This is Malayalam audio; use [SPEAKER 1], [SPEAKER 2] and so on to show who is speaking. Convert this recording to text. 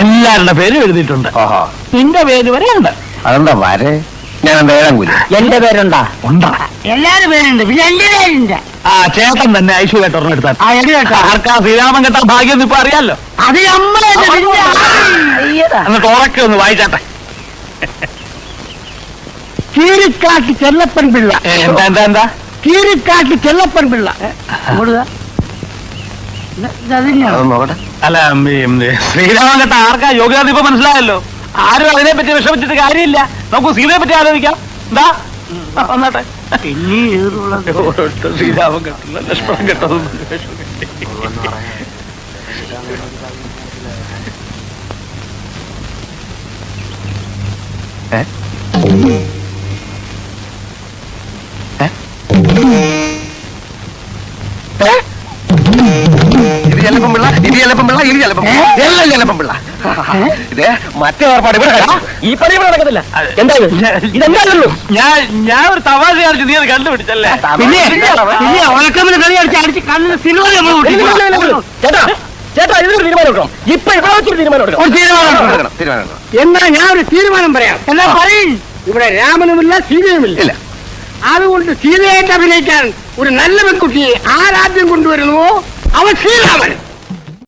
[SPEAKER 1] എല്ലാവരുടെ പേരും എഴുതിയിട്ടുണ്ട്. നിന്റെ പേര് വരെ ഉണ്ട്.
[SPEAKER 2] അതെന്താ വരെ? ഞാൻ എന്താ ഏഴാം കൂലി?
[SPEAKER 1] എന്റെ പേരുണ്ടാ? ഉണ്ടാ.
[SPEAKER 3] എല്ലാരും പേരുണ്ട്, പിന്നെ എന്റെ പേരുണ്ട്.
[SPEAKER 1] ആ ചേട്ടൻ തന്നെ ഐശ്വര്യ ഒരെണ്ണം എടുത്താൽ. ആർക്കാ ശ്രീരാമൻ കെട്ടാൻ ഭാഗ്യം ഇപ്പൊ അറിയാലോ.
[SPEAKER 3] അത്
[SPEAKER 1] എന്നിട്ട് ഉറക്കെ ഒന്ന് വായിച്ചാട്ടെ.
[SPEAKER 3] കീരിക്കാട്ട് ചെല്ലപ്പൻ പിള്ള.
[SPEAKER 1] എന്താ എന്താ എന്താ?
[SPEAKER 3] കീരിക്കാട്ട് ചെല്ലപ്പൻ പിള്ള.
[SPEAKER 1] അല്ല ശ്രീരാമൻ കെട്ട ആർക്കാ യോഗ്യത ഇപ്പൊ മനസ്സിലായല്ലോ. ആരും അതിനെ പറ്റി വിഷമിച്ചിട്ട് കാര്യമില്ല. നമുക്ക് സീതയെ പറ്റി ആലോചിക്കാം. എന്താ വന്നാട്ടെ. ശ്രീരാമൻ കെട്ടില്ല, ലക്ഷ്മണൻ കെട്ടതും
[SPEAKER 2] ഇത് മറ്റേ ഏർപ്പാട് ഇവിടെ ഈ പണി ഇവിടെ നടക്കത്തില്ല. എന്താ ഇതെന്താണല്ലോ?
[SPEAKER 1] ഞാൻ ഒരു തമാശ കാണിച്ചു, നീ അത് കണ്ടുപിടിച്ചല്ലേ?
[SPEAKER 2] ചേട്ടാ ചേട്ടാ ഇതിനൊരു തീരുമാനം എടുക്കണം. ഇപ്പൊ ഇവിടെ വെച്ചൊരു തീരുമാനം എടുക്കണം.
[SPEAKER 3] എന്നാ ഞാൻ ഒരു തീരുമാനം പറയാം. എന്നാ പറയും. ഇവിടെ രാമനുമില്ല സീതയുമില്ല. അതുകൊണ്ട് സീതയായിട്ട് അഭിനയിക്കാൻ ഒരു നല്ല പെൺകുട്ടിയെ ആരാദ്യം കൊണ്ടുവരുന്നുവോ അവൻ ശ്രീരാമൻ.